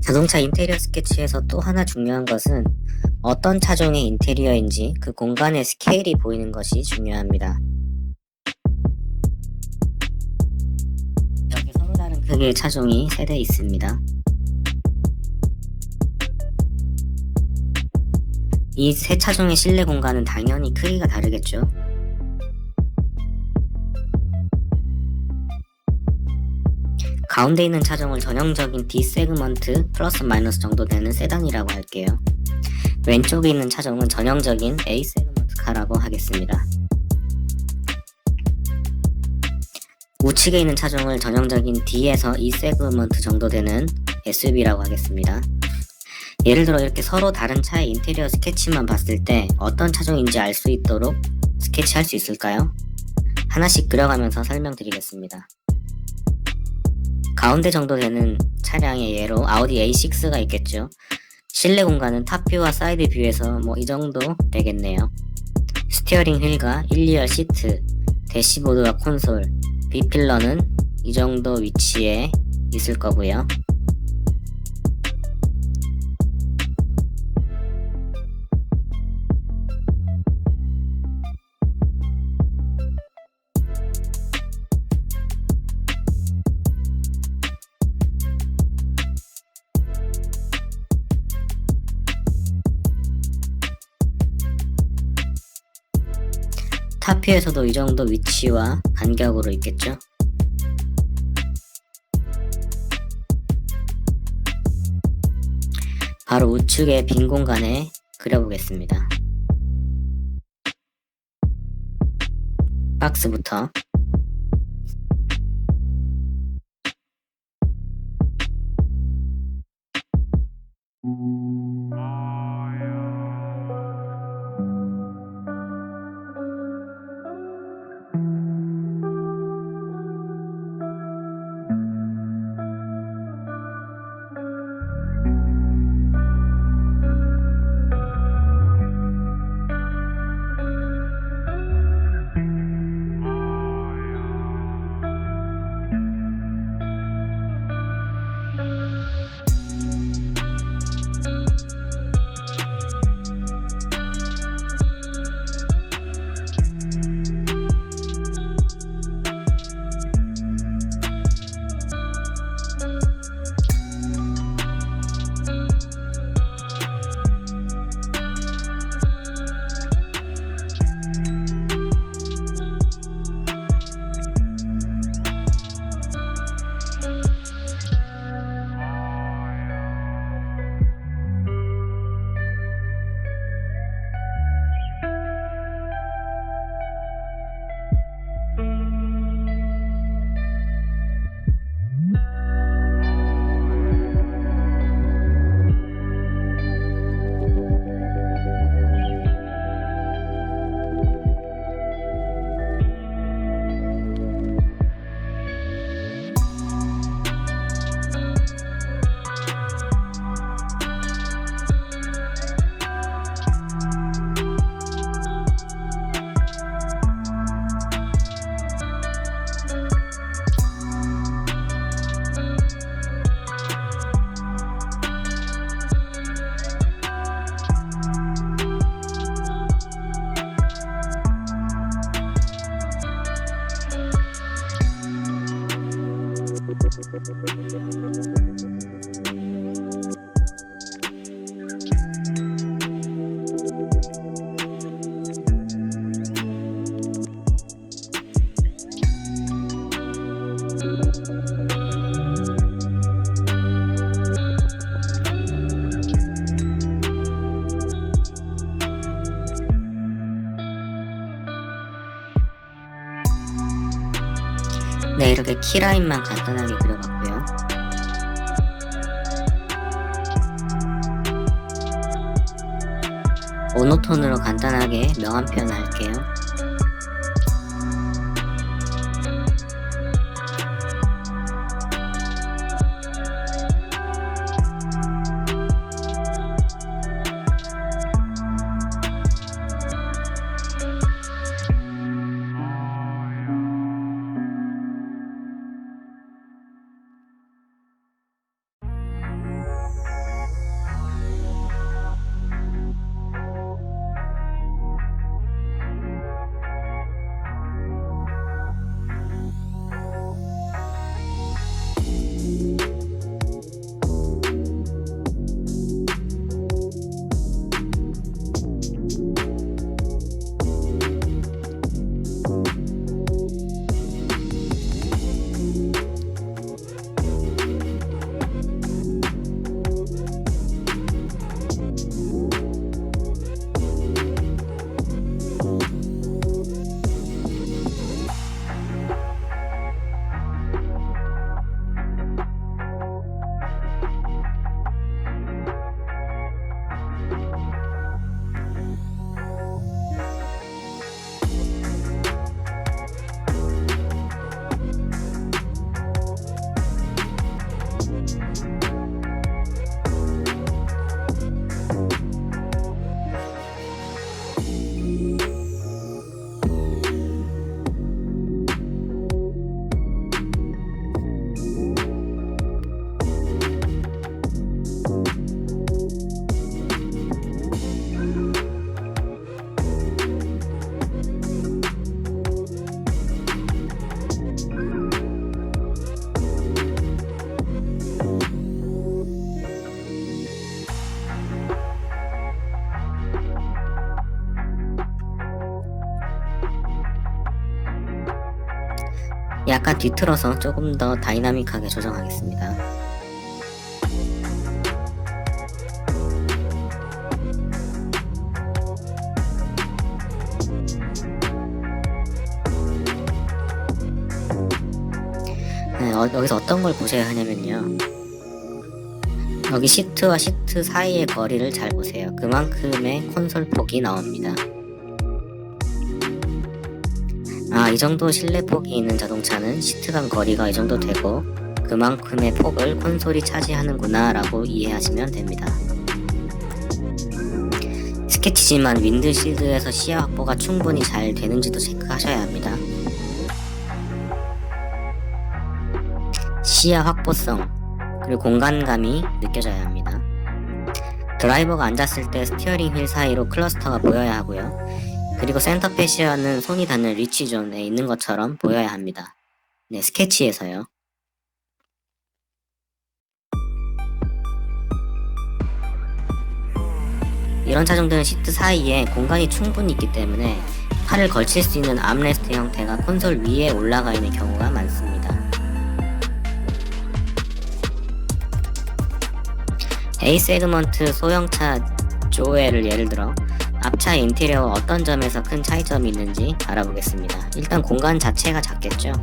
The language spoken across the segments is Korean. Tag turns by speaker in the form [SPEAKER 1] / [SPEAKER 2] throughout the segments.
[SPEAKER 1] 자동차 인테리어 스케치에서 또 하나 중요한 것은 어떤 차종의 인테리어인지 그 공간의 스케일이 보이는 것이 중요합니다. 여기 서로 다른 크기의 차종이 3대 있습니다. 이 세 차종의 실내 공간은 당연히 크기가 다르겠죠. 가운데 있는 차종을 전형적인 D 세그먼트 플러스 마이너스 정도 되는 세단이라고 할게요. 왼쪽에 있는 차종은 전형적인 A 세그먼트 카라고 하겠습니다. 우측에 있는 차종을 전형적인 D에서 E 세그먼트 정도 되는 SUV라고 하겠습니다. 예를 들어 이렇게 서로 다른 차의 인테리어 스케치만 봤을 때 어떤 차종인지 알 수 있도록 스케치할 수 있을까요? 하나씩 그려가면서 설명드리겠습니다. 가운데 정도 되는 차량의 예로 아우디 A6가 있겠죠. 실내 공간은 탑뷰와 사이드 뷰에서 이 정도 되겠네요. 스티어링 휠과 1, 2열 시트, 대시보드와 콘솔, B필러는 이 정도 위치에 있을 거고요. 탑뷰에서도 이 정도 위치와 간격으로 있겠죠. 바로 우측의 빈 공간에 그려보겠습니다. 박스부터 네, 이렇게 키라인만 간단하게 그려봤고요. 모노톤으로 간단하게 명암 표현을 할게요. 약간 뒤틀어서 조금 더 다이나믹하게 조정하겠습니다. 네, 여기서 어떤 걸 보셔야 하냐면요, 여기 시트와 시트 사이의 거리를 잘 보세요. 그만큼의 콘솔 폭이 나옵니다. 이 정도 실내 폭이 있는 자동차는 시트 간 거리가 이 정도 되고 그만큼의 폭을 콘솔이 차지하는구나 라고 이해하시면 됩니다. 스케치지만 윈드실드에서 시야 확보가 충분히 잘 되는지도 체크하셔야 합니다. 시야 확보성 그리고 공간감이 느껴져야 합니다. 드라이버가 앉았을 때 스티어링 휠 사이로 클러스터가 보여야 하고요. 그리고 센터 패시아는 손이 닿는 리치 존에 있는 것처럼 보여야 합니다. 네, 스케치에서요. 이런 차종들은 시트 사이에 공간이 충분히 있기 때문에 팔을 걸칠 수 있는 암레스트 형태가 콘솔 위에 올라가 있는 경우가 많습니다. A 세그먼트 소형차 조엘을 예를 들어 앞차 인테리어와 어떤 점에서 큰 차이점이 있는지 알아보겠습니다. 일단 공간 자체가 작겠죠.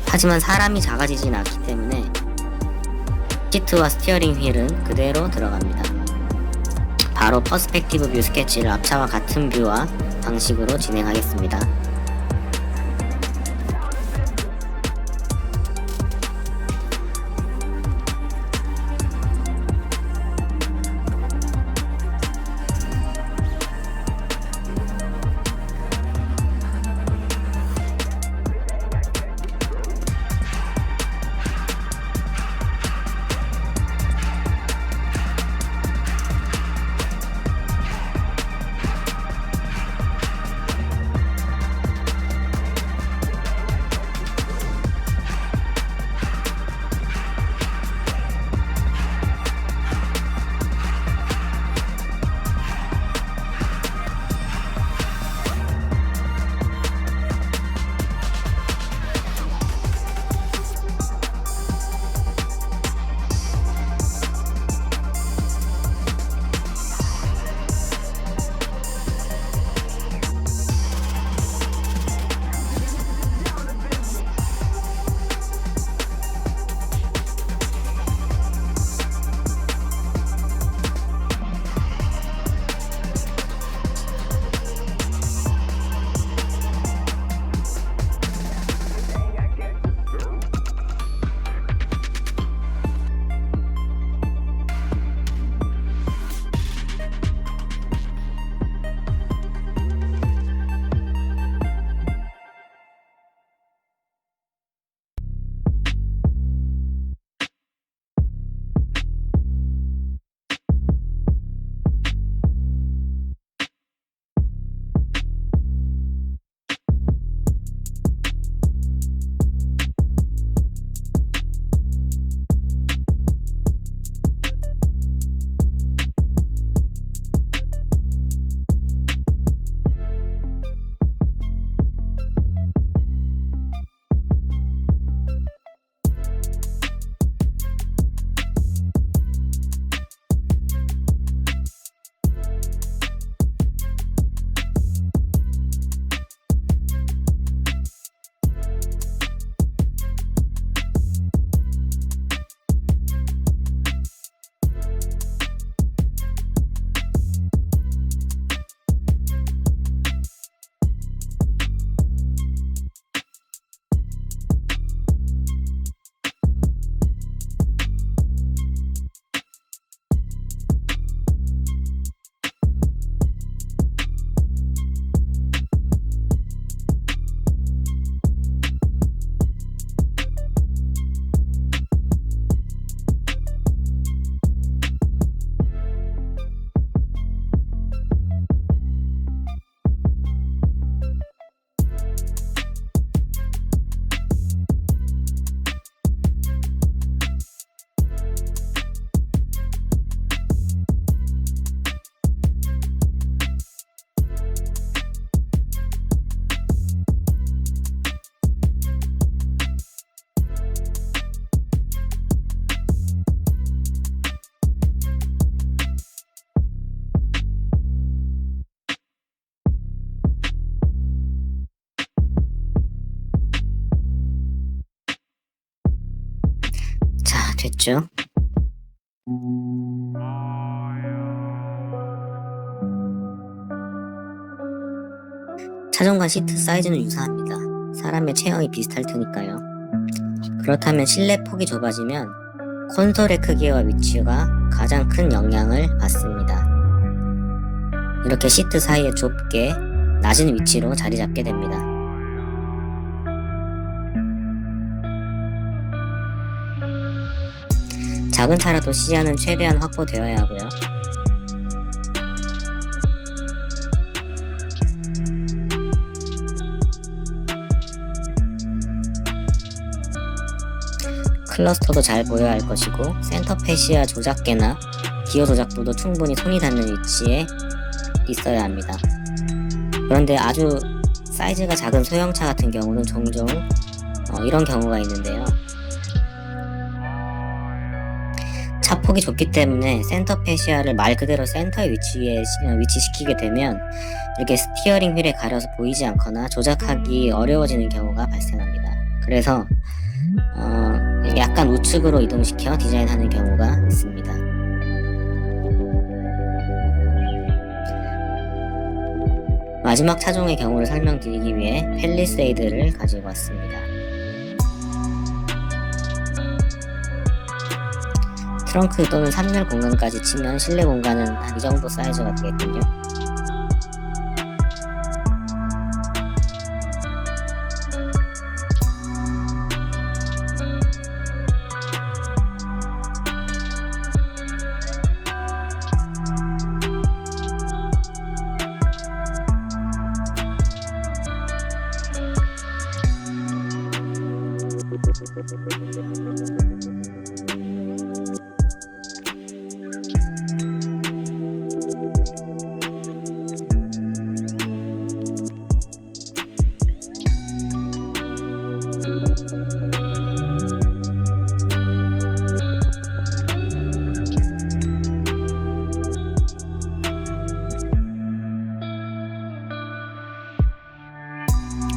[SPEAKER 1] 하지만 사람이 작아지진 않기 때문에 시트와 스티어링 휠은 그대로 들어갑니다. 바로 퍼스펙티브 뷰 스케치를 앞차와 같은 뷰와 방식으로 진행하겠습니다. 됐죠? 차종과 시트 사이즈는 유사합니다. 사람의 체형이 비슷할 테니까요. 그렇다면 실내 폭이 좁아지면 콘솔의 크기와 위치가 가장 큰 영향을 받습니다. 이렇게 시트 사이에 좁게 낮은 위치로 자리 잡게 됩니다. 작은 차라도 시야는 최대한 확보되어야 하고요. 클러스터도 잘 보여야 할 것이고 센터 패시아 조작계나 기어 조작부도 충분히 손이 닿는 위치에 있어야 합니다. 그런데 아주 사이즈가 작은 소형차 같은 경우는 종종 이런 경우가 있는데요. 차폭이 좁기 때문에 센터 패시아를 말 그대로 센터의 위치에 위치시키게 되면 이렇게 스티어링 휠에 가려서 보이지 않거나 조작하기 어려워지는 경우가 발생합니다. 그래서 약간 우측으로 이동시켜 디자인하는 경우가 있습니다. 마지막 차종의 경우를 설명드리기 위해 팰리세이드를 가지고 왔습니다. 트렁크 또는 3열 공간까지 치면 실내 공간은 한 이 정도 사이즈가 되겠군요.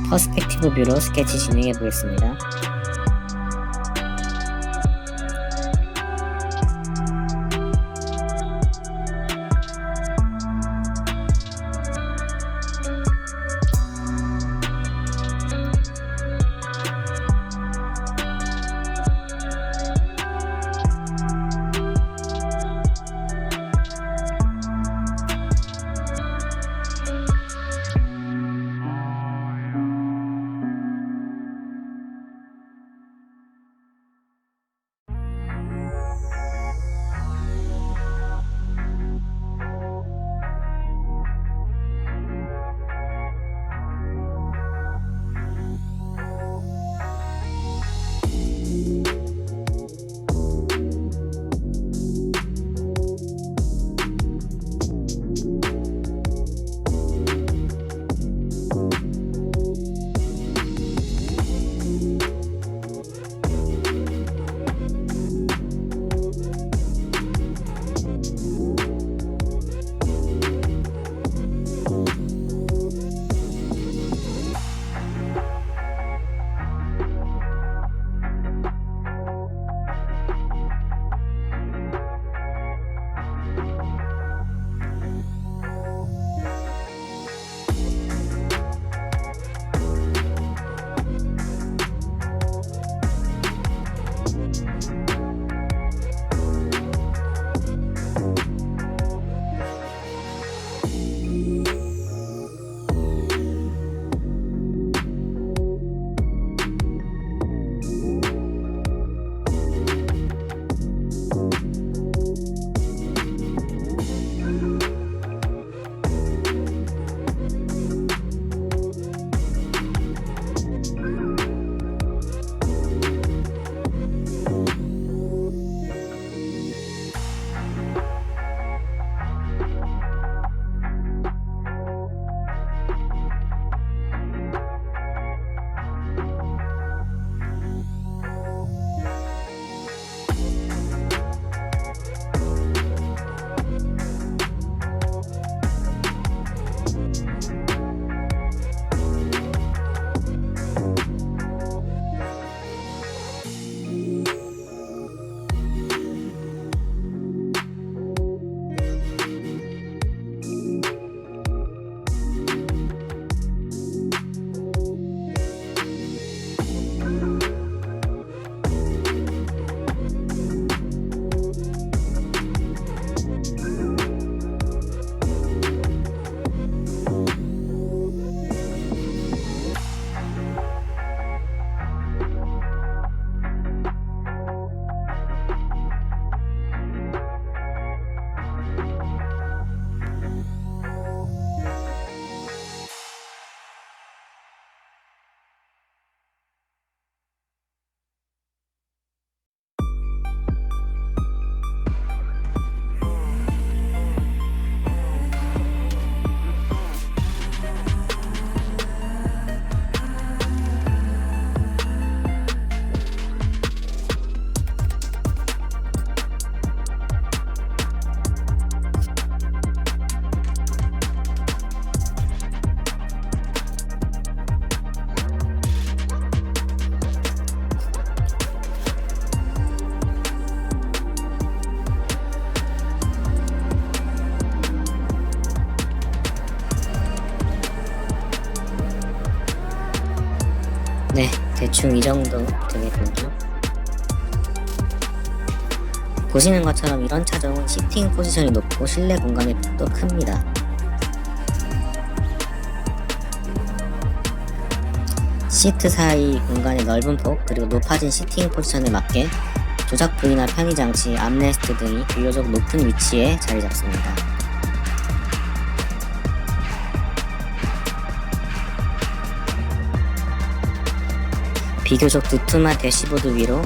[SPEAKER 1] 퍼스펙티브 뷰로 스케치 진행해 보겠습니다. 대충 이 정도 되겠군요. 보시는 것처럼 이런 차종은 시팅 포지션이 높고 실내 공간이 또 큽니다. 시트 사이 공간의 넓은 폭, 그리고 높아진 시팅 포지션에 맞게 조작 부위나 편의 장치, 암레스트 등이 비교적 높은 위치에 자리 잡습니다. 비교적 두툼한 대시보드 위로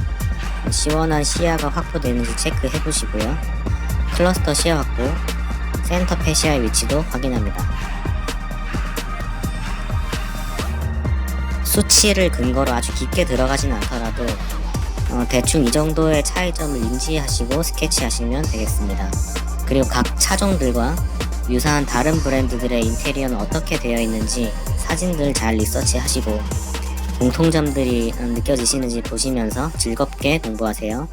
[SPEAKER 1] 시원한 시야가 확보되는지 체크해 보시고요. 클러스터 시야 확보, 센터 패시아의 위치도 확인합니다. 수치를 근거로 아주 깊게 들어가진 않더라도 대충 이 정도의 차이점을 인지하시고 스케치하시면 되겠습니다. 그리고 각 차종들과 유사한 다른 브랜드들의 인테리어는 어떻게 되어 있는지 사진들 잘 리서치 하시고 공통점들이 느껴지시는지 보시면서 즐겁게 공부하세요.